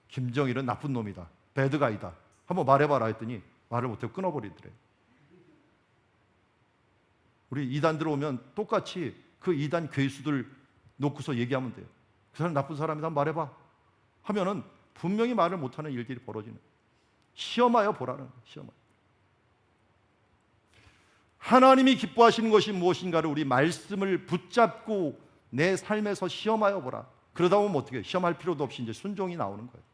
S1: 김정일은 나쁜 놈이다. 배드가이다. 한번 말해봐라 했더니 말을 못하고 끊어버리더래. 우리 이단들 오면 똑같이 그 이단 괴수들 놓고서 얘기하면 돼요. 그 사람 나쁜 사람이다 말해봐 하면은 분명히 말을 못하는 일들이 벌어지는 거예요. 시험하여 보라는 거예요. 시험하여. 하나님이 기뻐하시는 것이 무엇인가를 우리 말씀을 붙잡고 내 삶에서 시험하여 보라. 그러다 보면 어떻게 해요? 시험할 필요도 없이 이제 순종이 나오는 거예요.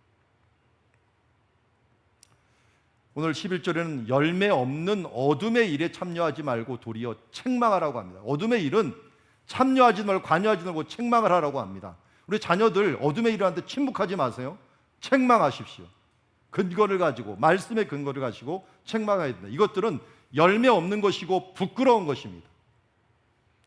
S1: 오늘 11절에는 열매 없는 어둠의 일에 참여하지 말고 도리어 책망하라고 합니다. 어둠의 일은 참여하지 말고 관여하지 말고 책망을 하라고 합니다. 우리 자녀들 어둠의 일을 하는데 침묵하지 마세요. 책망하십시오. 근거를 가지고 말씀의 근거를 가지고 책망해야 된다. 이것들은 열매 없는 것이고 부끄러운 것입니다.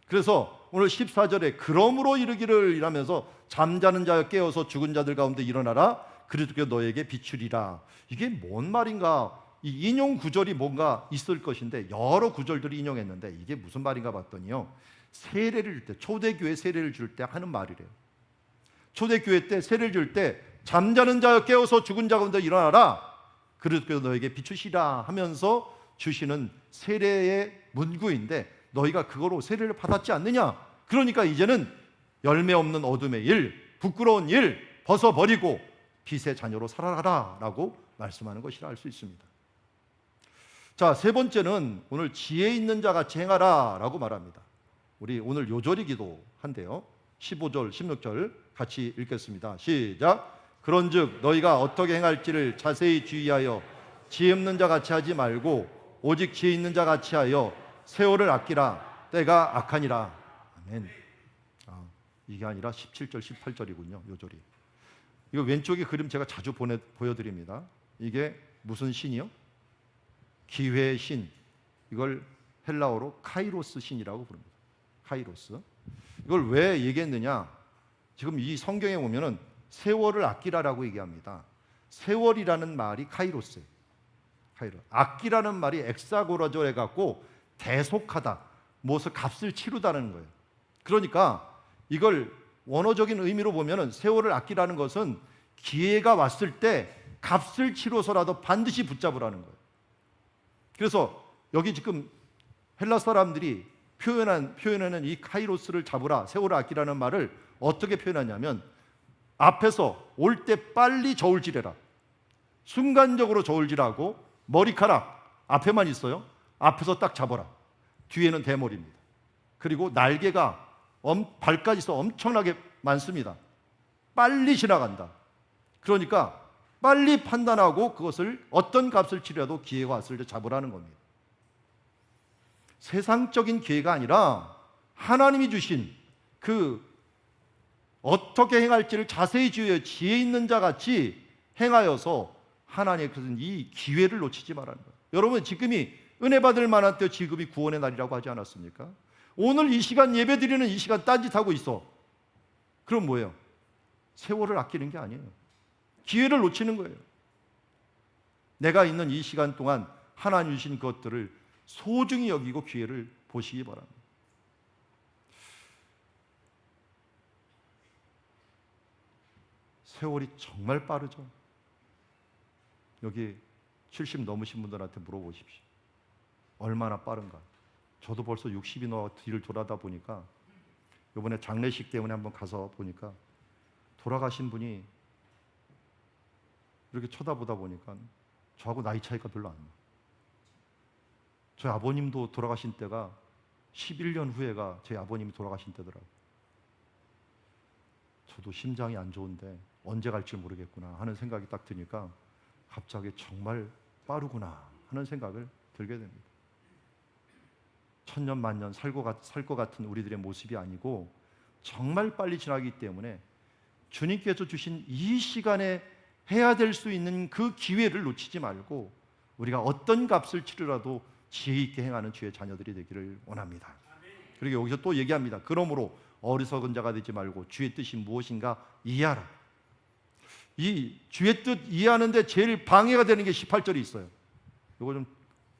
S1: 그래서 오늘 14절에 그러므로 이르기를 이라면서 잠자는 자여 깨어서 죽은 자들 가운데 일어나라. 그리스도께서 너에게 비추리라. 이게 뭔 말인가? 이 인용 구절이 뭔가 있을 것인데 여러 구절들이 인용했는데 이게 무슨 말인가 봤더니요. 세례를 줄 때, 초대교회 세례를 줄 때 하는 말이래요. 초대교회 때 세례를 줄 때 잠자는 자여 깨어서 죽은 자 가운데 일어나라. 그리스도께서 너에게 비추시라 하면서 주시는 세례의 문구인데 너희가 그거로 세례를 받았지 않느냐? 그러니까 이제는 열매 없는 어둠의 일, 부끄러운 일 벗어버리고 빛의 자녀로 살아가라 라고 말씀하는 것이라 할 수 있습니다. 자, 세 번째는 오늘 지혜 있는 자 같이 행하라 라고 말합니다. 우리 오늘 요절이기도 한데요. 15절, 16절 같이 읽겠습니다. 시작. 그런즉 너희가 어떻게 행할지를 자세히 주의하여 지혜 없는 자 같이 하지 말고 오직 지혜 있는 자 같이 하여 세월을 아끼라. 때가 악하니라. 아멘. 이게 아니라 17절, 18절이군요. 요절이. 이거 왼쪽에 그림 제가 자주 보여드립니다. 이게 무슨 신이요? 기회의 신. 이걸 헬라어로 카이로스 신이라고 부릅니다. 카이로스. 이걸 왜 얘기했느냐? 지금 이 성경에 보면은 세월을 아끼라라고 얘기합니다. 세월이라는 말이 카이로스예요. 카이로. 아끼라는 말이 엑사고라조 해갖고 대속하다, 무엇을 값을 치르다는 거예요. 그러니까 이걸 원어적인 의미로 보면은 세월을 아끼라는 것은 기회가 왔을 때 값을 치러서라도 반드시 붙잡으라는 거예요. 그래서 여기 지금 헬라 사람들이 표현하는 이 카이로스를 잡으라, 세월을 아끼라는 말을 어떻게 표현하냐면 앞에서 올 때 빨리 저울질해라. 순간적으로 저울질하고 머리카락 앞에만 있어요. 앞에서 딱 잡아라. 뒤에는 대머리입니다. 그리고 날개가 발까지서 엄청나게 많습니다. 빨리 지나간다. 그러니까 빨리 판단하고 그것을 어떤 값을 치려도 기회가 왔을 때 잡으라는 겁니다. 세상적인 기회가 아니라 하나님이 주신 그 어떻게 행할지를 자세히 주의해 지혜 있는 자 같이 행하여서 하나님의 이 기회를 놓치지 말라는 거예요. 여러분 지금이 은혜 받을 만한 때 지금이 구원의 날이라고 하지 않았습니까? 오늘 이 시간 예배 드리는 이 시간 딴짓하고 있어. 그럼 뭐예요? 세월을 아끼는 게 아니에요. 기회를 놓치는 거예요. 내가 있는 이 시간 동안 하나님 주신 것들을 소중히 여기고 기회를 보시기 바랍니다. 세월이 정말 빠르죠. 여기 70 넘으신 분들한테 물어보십시오. 얼마나 빠른가? 저도 벌써 60이 넘어 뒤를 돌아다 보니까 이번에 장례식 때문에 한번 가서 보니까 돌아가신 분이 이렇게 쳐다보다 보니까 저하고 나이 차이가 별로 안 나요. 저희 아버님도 돌아가신 때가 11년 후에가 제 아버님이 돌아가신 때더라고요. 저도 심장이 안 좋은데 언제 갈지 모르겠구나 하는 생각이 딱 드니까 갑자기 정말 빠르구나 하는 생각을 들게 됩니다. 천년 만년 살 것 같은 우리들의 모습이 아니고 정말 빨리 지나기 때문에 주님께서 주신 이 시간에 해야 될 수 있는 그 기회를 놓치지 말고 우리가 어떤 값을 치르라도 지혜 있게 행하는 주의 자녀들이 되기를 원합니다. 그리고 여기서 또 얘기합니다. 그러므로 어리석은 자가 되지 말고 주의 뜻이 무엇인가 이해하라. 이 주의 뜻 이해하는데 제일 방해가 되는 게 18절이 있어요. 이거 좀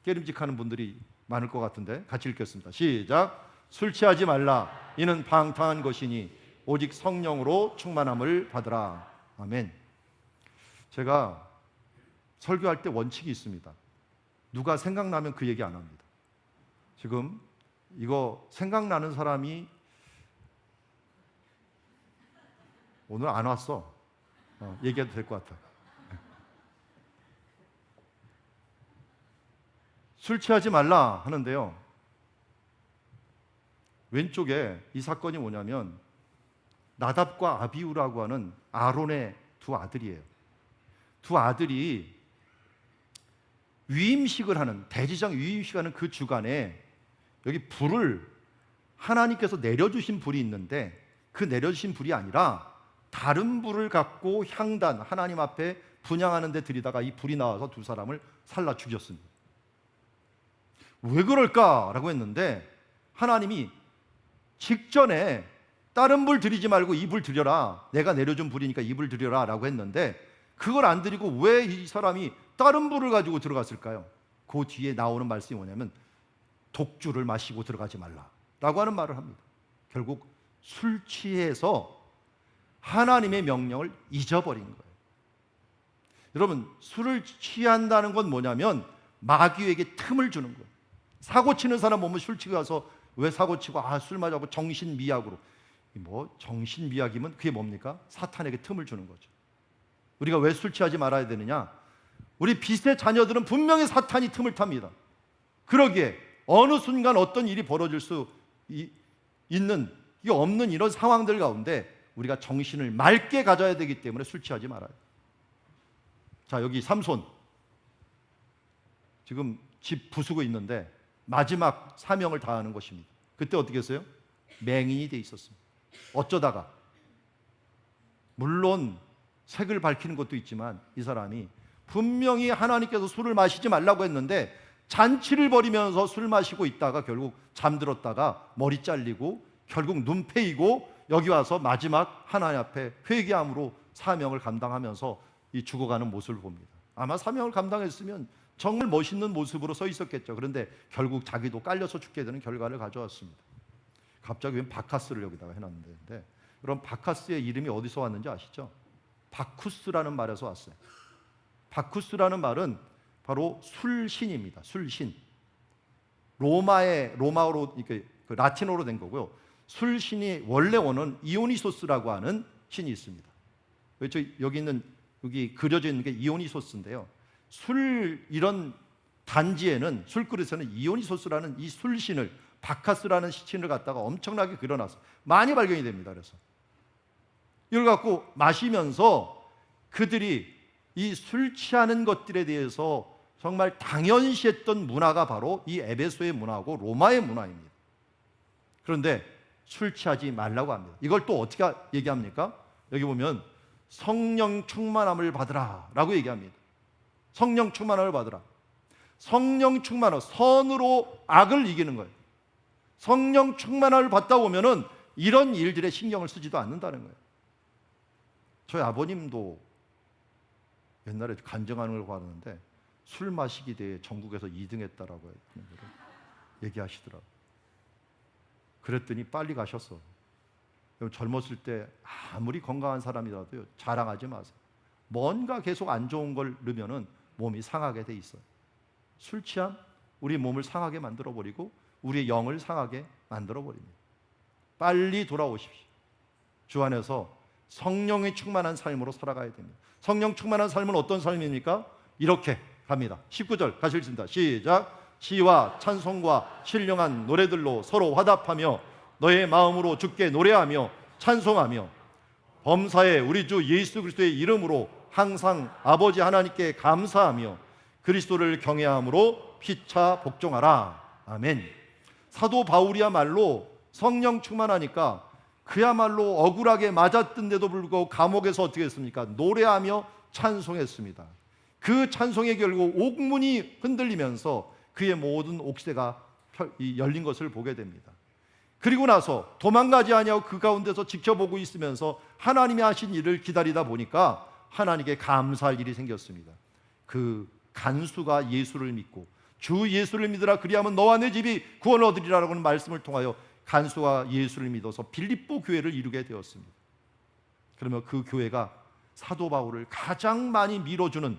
S1: 깨름직하는 분들이 많을 것 같은데 같이 읽겠습니다. 시작. 술 취하지 말라. 이는 방탕한 것이니 오직 성령으로 충만함을 받으라. 아멘. 제가 설교할 때 원칙이 있습니다. 누가 생각나면 그 얘기 안 합니다. 지금 이거 생각나는 사람이 오늘 안 왔어. 얘기해도 될 것 같아. 술 취하지 말라 하는데요. 왼쪽에 이 사건이 뭐냐면 나답과 아비후라고 하는 아론의 두 아들이에요. 두 아들이 위임식을 하는, 대제사장 위임식 하는 그 주간에 여기 불을 하나님께서 내려주신 불이 있는데 그 내려주신 불이 아니라 다른 불을 갖고 향단, 하나님 앞에 분향하는 데 들이다가 이 불이 나와서 두 사람을 살라 죽였습니다. 왜 그럴까라고 했는데 하나님이 직전에 다른 불 드리지 말고 이 불 드려라, 내가 내려준 불이니까 이 불 드려라 라고 했는데 그걸 안 드리고 왜 이 사람이 다른 불을 가지고 들어갔을까요? 그 뒤에 나오는 말씀이 뭐냐면 독주를 마시고 들어가지 말라 라고 하는 말을 합니다. 결국 술 취해서 하나님의 명령을 잊어버린 거예요. 여러분, 술을 취한다는 건 뭐냐면 마귀에게 틈을 주는 거예요. 사고 치는 사람 보면 술 취고 가서 왜 사고 치고 술 마자고 정신미약으로, 뭐 정신미약이면 그게 뭡니까? 사탄에게 틈을 주는 거죠. 우리가 왜 술 취하지 말아야 되느냐? 우리 빛의 자녀들은 분명히 사탄이 틈을 탑니다. 그러기에 어느 순간 어떤 일이 벌어질 수 있는, 이게 없는 이런 상황들 가운데 우리가 정신을 맑게 가져야 되기 때문에 술 취하지 말아요. 자, 여기 삼손 지금 집 부수고 있는데 마지막 사명을 다하는 것입니다. 그때 어떻게 했어요? 맹인이 돼 있었습니다. 어쩌다가, 물론 색을 밝히는 것도 있지만 이 사람이 분명히 하나님께서 술을 마시지 말라고 했는데 잔치를 벌이면서 술 마시고 있다가 결국 잠들었다가 머리 잘리고 결국 눈 패이고 여기 와서 마지막 하나님 앞에 회개함으로 사명을 감당하면서 이 죽어가는 모습을 봅니다. 아마 사명을 감당했으면 정말 멋있는 모습으로 서 있었겠죠. 그런데 결국 자기도 깔려서 죽게 되는 결과를 가져왔습니다. 갑자기 웬 바카스를 여기다가 해놨는데, 여러분 바카스의 이름이 어디서 왔는지 아시죠? 바쿠스라는 말에서 왔어요. 바쿠스라는 말은 바로 술신입니다. 술신. 로마어로, 이렇게 라틴어로 된 거고요. 술신이 원래 원은 이오니소스라고 하는 신이 있습니다. 여기 그려져 있는 게 이오니소스인데요. 이런 단지에는, 술그릇에는 이오니소스라는 이 술신을, 바카스라는 신을 갖다가 엄청나게 그려놨어요. 많이 발견이 됩니다. 그래서 이걸 갖고 마시면서 그들이 이 술 취하는 것들에 대해서 정말 당연시했던 문화가 바로 이 에베소의 문화고 로마의 문화입니다. 그런데 술 취하지 말라고 합니다. 이걸 또 어떻게 얘기합니까? 여기 보면 성령 충만함을 받으라 라고 얘기합니다. 성령 충만함을 받으라. 성령 충만함, 선으로 악을 이기는 거예요. 성령 충만함을 받다 보면은 이런 일들에 신경을 쓰지도 않는다는 거예요. 저희 아버님도 옛날에 간증하는 걸 봤는데 술 마시기 대회 전국에서 2등 했다라고 하는 걸 얘기하시더라고요. 그랬더니 빨리 가셨어. 젊었을 때 아무리 건강한 사람이라도요, 자랑하지 마세요. 뭔가 계속 안 좋은 걸 넣으면은 몸이 상하게 돼 있어요. 술 취함 우리 몸을 상하게 만들어버리고 우리의 영을 상하게 만들어버립니다. 빨리 돌아오십시오. 주 안에서 성령이 충만한 삶으로 살아가야 됩니다. 성령 충만한 삶은 어떤 삶입니까? 이렇게 갑니다. 19절 같이 읽습니다. 시작. 시와 찬송과 신령한 노래들로 서로 화답하며 너의 마음으로 주께 노래하며 찬송하며 범사에 우리 주 예수 그리스도의 이름으로 항상 아버지 하나님께 감사하며 그리스도를 경외함으로 피차 복종하라. 아멘. 사도 바울이야말로 성령 충만하니까 그야말로 억울하게 맞았던데도 불구하고 감옥에서 어떻게 했습니까? 노래하며 찬송했습니다. 그 찬송의 결국 옥문이 흔들리면서 그의 모든 옥새가 열린 것을 보게 됩니다. 그리고 나서 도망가지 아니하고 그 가운데서 지켜보고 있으면서 하나님이 하신 일을 기다리다 보니까 하나님께 감사할 일이 생겼습니다. 그 간수가 예수를 믿고 주 예수를 믿으라 그리하면 너와 내 집이 구원을 얻으리라라는 말씀을 통하여 간수가 예수를 믿어서 빌립보 교회를 이루게 되었습니다. 그러면 그 교회가 사도 바울을 가장 많이 밀어주는,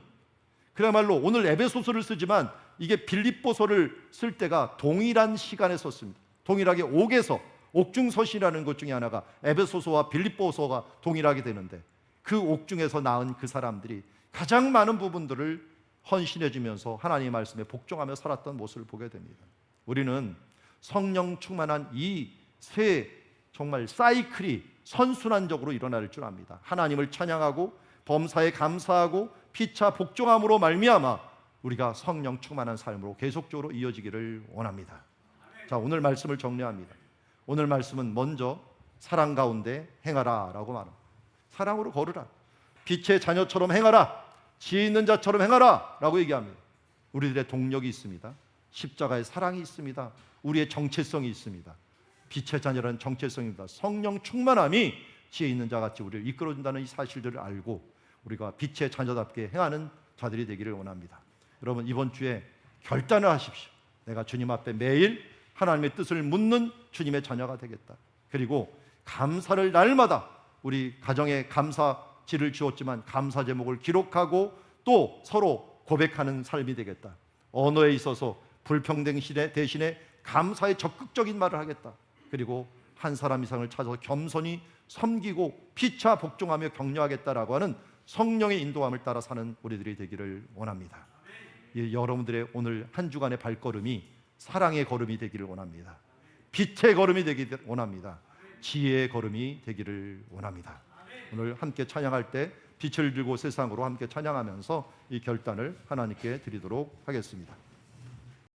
S1: 그야말로 오늘 에베소서를 쓰지만 이게 빌립보서를 쓸 때가 동일한 시간에 썼습니다. 동일하게 옥에서, 옥중서신이라는 것 중에 하나가 에베소서와 빌립보서가 동일하게 되는데 그 옥중에서 낳은 그 사람들이 가장 많은 부분들을 헌신해 주면서 하나님의 말씀에 복종하며 살았던 모습을 보게 됩니다. 우리는 성령 충만한 이 세 정말 사이클이 선순환적으로 일어날 줄 압니다. 하나님을 찬양하고 범사에 감사하고 피차 복종함으로 말미암아 우리가 성령 충만한 삶으로 계속적으로 이어지기를 원합니다. 자, 오늘 말씀을 정리합니다. 오늘 말씀은 먼저 사랑 가운데 행하라 라고 말합니다. 사랑으로 걸으라, 빛의 자녀처럼 행하라, 지혜 있는 자처럼 행하라 라고 얘기합니다. 우리들의 동력이 있습니다. 십자가의 사랑이 있습니다. 우리의 정체성이 있습니다. 빛의 자녀라는 정체성입니다. 성령 충만함이 지혜 있는 자같이 우리를 이끌어준다는 이 사실들을 알고 우리가 빛의 자녀답게 행하는 자들이 되기를 원합니다. 여러분, 이번 주에 결단을 하십시오. 내가 주님 앞에 매일 하나님의 뜻을 묻는 주님의 자녀가 되겠다. 그리고 감사를 날마다 우리 가정에 감사지를 지었지만 감사 제목을 기록하고 또 서로 고백하는 삶이 되겠다. 언어에 있어서 불평등 시대 대신에 감사의 적극적인 말을 하겠다. 그리고 한 사람 이상을 찾아서 겸손히 섬기고 피차 복종하며 격려하겠다라고 하는 성령의 인도함을 따라 사는 우리들이 되기를 원합니다. 여러분들의 오늘 한 주간의 발걸음이 사랑의 걸음이 되기를 원합니다. 빛의 걸음이 되기를 원합니다. 지혜의 걸음이 되기를 원합니다. 오늘 함께 찬양할 때 빛을 들고 세상으로 함께 찬양하면서 이 결단을 하나님께 드리도록 하겠습니다.